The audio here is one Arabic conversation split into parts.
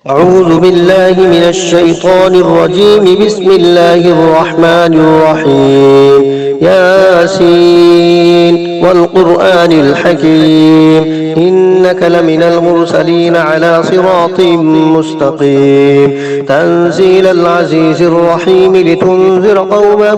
أعوذ بالله من الشيطان الرجيم. بسم الله الرحمن الرحيم. ياسين والقرآن الحكيم إنك لمن المرسلين على صراط مستقيم تنزيل العزيز الرحيم لتنذر قوما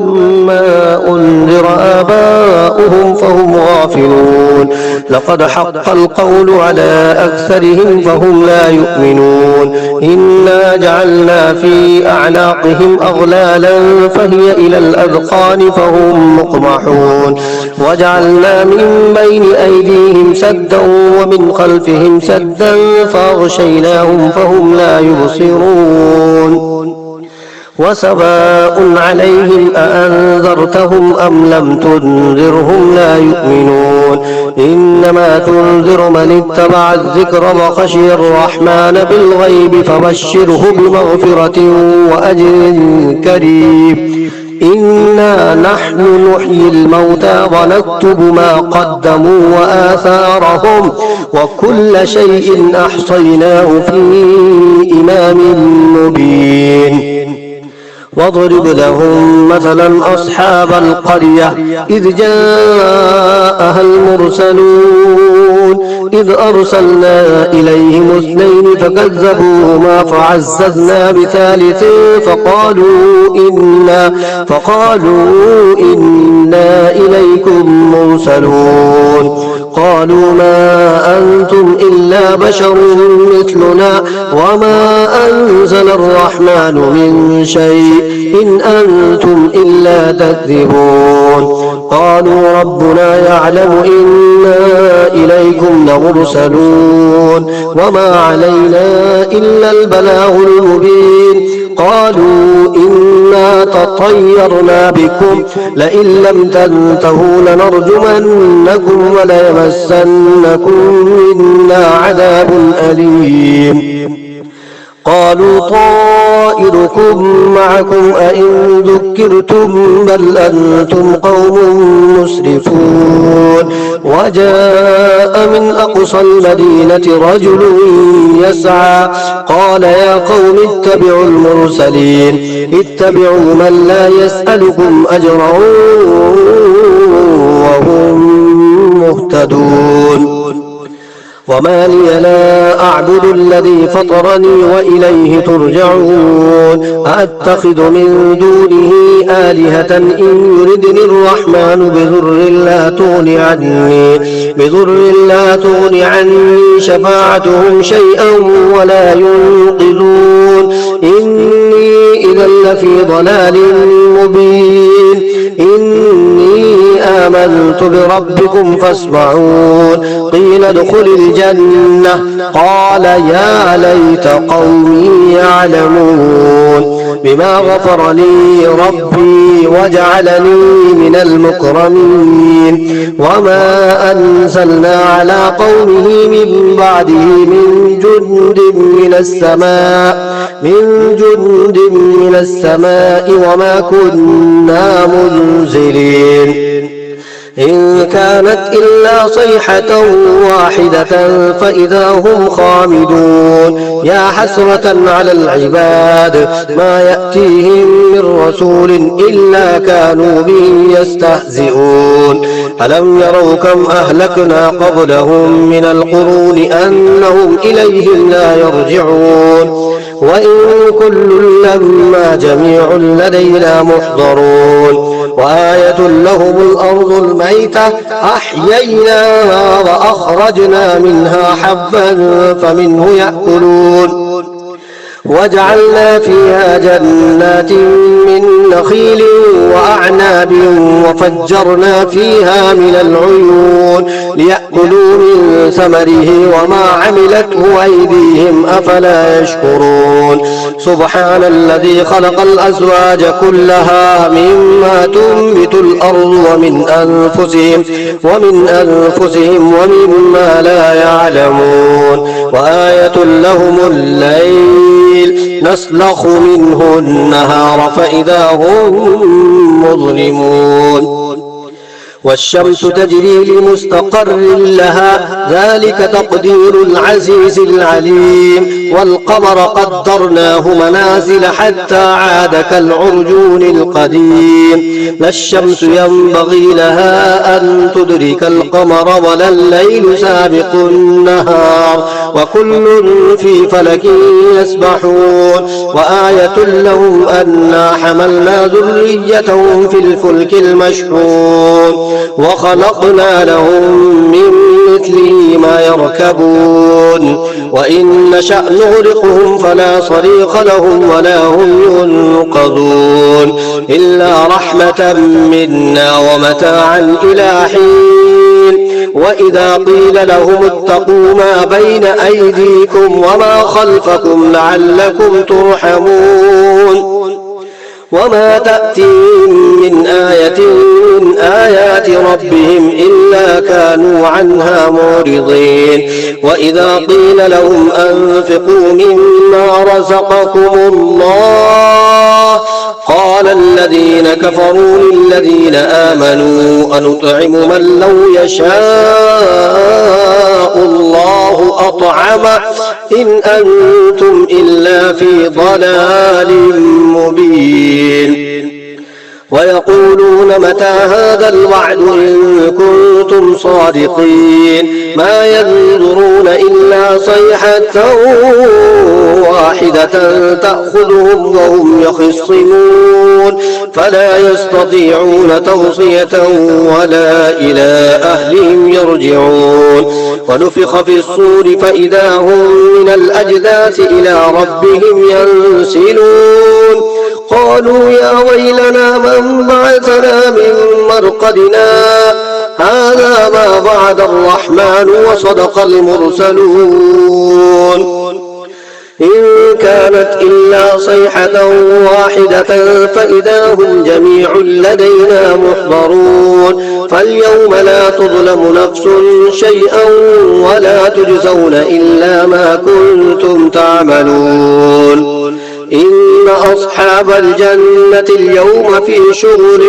ما أنذر آباؤهم فهم غافلون. لقد حق القول على أكثرهم فهم لا يؤمنون. إنا جعلنا في أعناقهم أغلالا فهي إلى الأذقان فهم مقمحون. وجعلنا من بين أيديهم سدا ومن خلفهم سدا فأغشيناهم فهم لا يبصرون. وسواء عليهم أأنذرتهم أم لم تنذرهم لا يؤمنون. إنما تنذر من اتبع الذكر وخشي الرحمن بالغيب فبشره بمغفرة وأجر كريم. إنا نحن نحيي الموتى ونكتب ما قدموا وآثارهم وكل شيء أحصيناه في إمام مبين. واضرب لهم مثلا أصحاب القرية إذ جاءها المرسلون إذ أرسلنا إليهم اثنين فكذبوهما فعززنا بثالث فقالوا إنا إليكم مرسلون. قالوا ما أنتم إلا بشر مثلنا وما أنزل الرحمن من شيء إن أنتم إلا تكذبون. قالوا ربنا يعلم إنا إليكم لمرسلون وما علينا إلا البلاغ المبين. قالوا إنا تطيرنا بكم لئن لم تنتهوا لنرجمنكم وليمسنكم منا عذاب أليم. قالوا طائركم معكم أئن ذكرتم بل أنتم قوم مسرفون. وجاء من أقصى المدينة رجل يسعى قال يا قوم اتبعوا المرسلين اتبعوا من لا يسألكم أجرا وهم مهتدون. وما لي لا أعبد الذي فطرني وإليه ترجعون. أأتخذ من دونه آلهة إن يردني الرحمن بضر لا تغن عني شفاعتهم شيئا ولا ينقذون. إني إذا لفي ضلال مبين. إني آمنت بربكم فاسمعون. قيل ادخل الجنة قال يا ليت قومي يعلمون بما غفر لي ربي وجعلني من المكرمين. وما أنزلنا على قومه من بعده من جند من السماء وما كنا منزلين. إن كانت إلا صيحة واحدة فإذا هم خامدون. يا حسرة على العباد ما يأتيهم من رسول إلا كانوا به يستهزئون. ألم يروا كم أهلكنا قبلهم من القرون أنهم إليهم لا يرجعون. وإن كل لما جميع لدينا محضرون. وآية لهم الأرض الميتة أحييناها وأخرجنا منها حبا فمنه يأكلون. وجعلنا فيها جنات من نخيل وأعناب وفجرنا فيها من العيون ليأكلوا من ثمره وما عملته أيديهم أفلا يشكرون. سبحان الذي خلق الأزواج كلها مما تنبت الأرض ومن أنفسهم ومما لا يعلمون. وآية لهم الليل نسلخ منه النهار فإذا هم مظلمون. والشمس تجري لمستقر لها ذلك تقدير العزيز العليم والقمر قدرناه منازل حتى عاد كالعرجون القديم لا الشمس ينبغي لها أن تدرك القمر ولا الليل سابق النهار وكل في فلك يسبحون وآية لهم أنا حملنا ذريتهم في الفلك المشحون وخلقنا لهم من مثله ما يركبون وإن نشأ نغرقهم فلا صريخ لهم ولا هم ينقذون إلا رحمة منا ومتاعا إلى حين وإذا قيل لهم اتقوا ما بين أيديكم وما خلفكم لعلكم ترحمون وما تأتيهم من آية من آيات ربهم إلا كانوا عنها معرضين وإذا قيل لهم أنفقوا مما رزقكم الله قال الذين كفروا للذين آمنوا أنطعم من لو يشاء الله أطعمه إن أنتم إلا في ضلال مبين ويقولون متى هذا الوعد إن كنتم صادقين ما ينظرون إلا صيحة واحدة تأخذهم وهم يخصمون فلا يستطيعون توصية ولا إلى أهلهم يرجعون ونفخ في الصور فإذا هم من الأجداث إلى ربهم ينسلون قالوا يا ويلنا من بعثنا من مرقدنا هذا ما وعد الرحمن وصدق المرسلون إن كانت إلا صيحة واحدة فإذا هم جميع لدينا محضرون فاليوم لا تظلم نفس شيئا ولا تجزون إلا ما كنتم تعملون إن أصحاب الجنة اليوم في شغل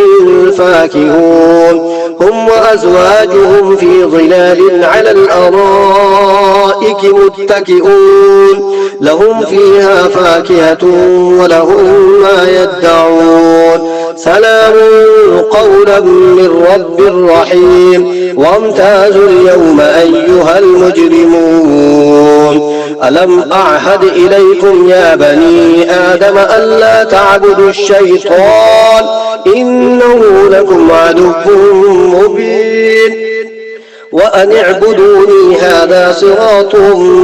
فاكهون هم وأزواجهم في ظلال على الأرائك متكئون لهم فيها فاكهة ولهم ما يدعون سلام قولا من رب رحيم وامتازوا اليوم أيها المجرمون ألم أعهد إليكم يا بني آدم ألا تعبدوا الشيطان إنه لكم عدو مبين وأن اعبدوني هذا صراط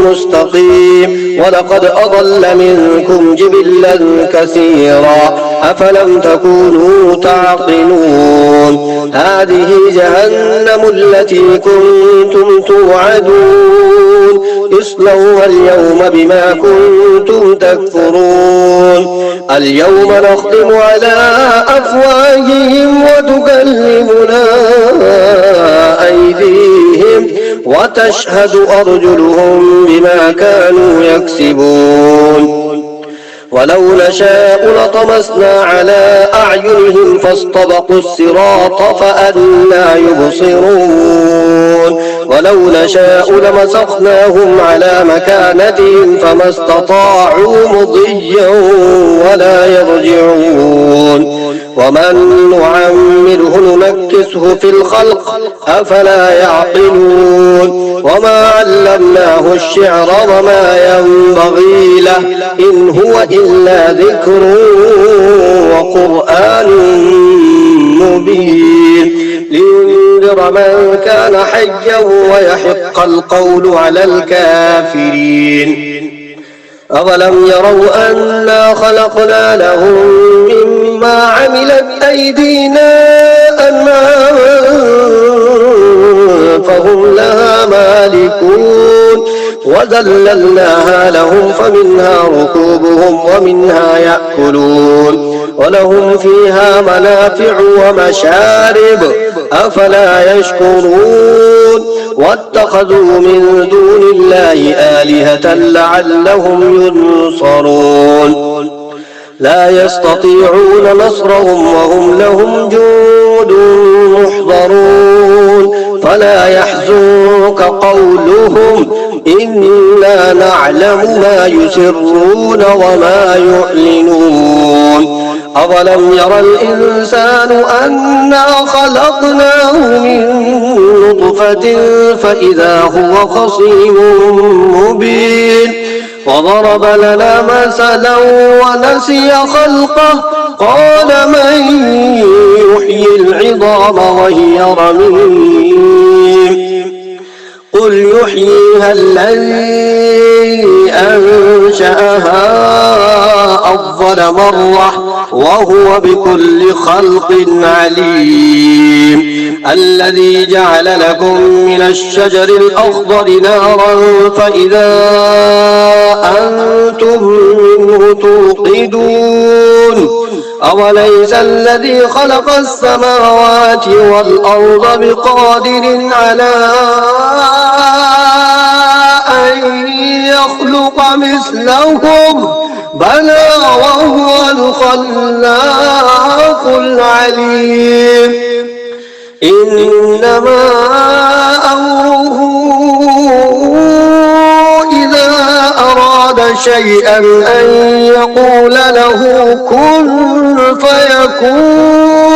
مستقيم ولقد أضل منكم جبلا كثيرا أفلم تكونوا تعقلون هذه جهنم التي كنتم توعدون اصلوها اليوم بما كنتم تكفرون اليوم نختم على أفواههم وتكلمنا أيديهم وتشهد أرجلهم بما كانوا يكسبون ولو نشاء لطمسنا على أعينهم فاستبقوا الصراط فأنى يبصرون ولو نشاء لمسخناهم على مكانتهم فما استطاعوا مضيا ولا يرجعون ومن نعمره ننكسه في الخلق أفلا يعقلون وما علمناه الشعر وما ينبغي له إن هو إلا ذكر وقرآن مبين لينذر من كان حيا ويحق القول على الكافرين أولم يروا أنا خلقنا لهم مما عملت أيدينا أنعاما فهم لها مالكون وذللناها لهم فمنها ركوبهم ومنها يأكلون ولهم فيها منافع ومشارب أفلا يشكرون واتخذوا من دون الله آلهة لعلهم ينصرون لا يستطيعون نصرهم وهم لهم جند محضرون ولا يحزنك قولهم إنا نعلم ما يسرون وما يعلنون أولم ير الإنسان أنا خلقناه من نطفة فإذا هو خصيم مبين وضرب لنا مثلا ونسي خلقه قال من يحيي العظام وهي رميم قل يحييها الذي أنشأها أول مرة وهو بكل خلق عليم الذي جعل لكم من الشجر الأخضر نارا فإذا أنتم منه توقدون أوليس الذي خلق السماوات والأرض بقادر على أن يخلق مثلهم بلى وهو الخلاق العليم إنما أمره إذا أراد شيئا أن يقول له كن فيكون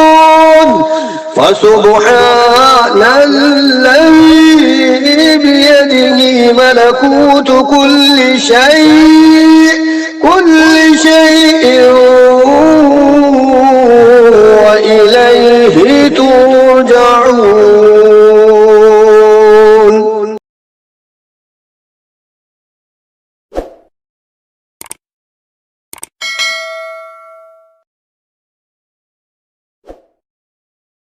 فسبحان الذي بيده ملكوت كل شيء وإليه ترجعون.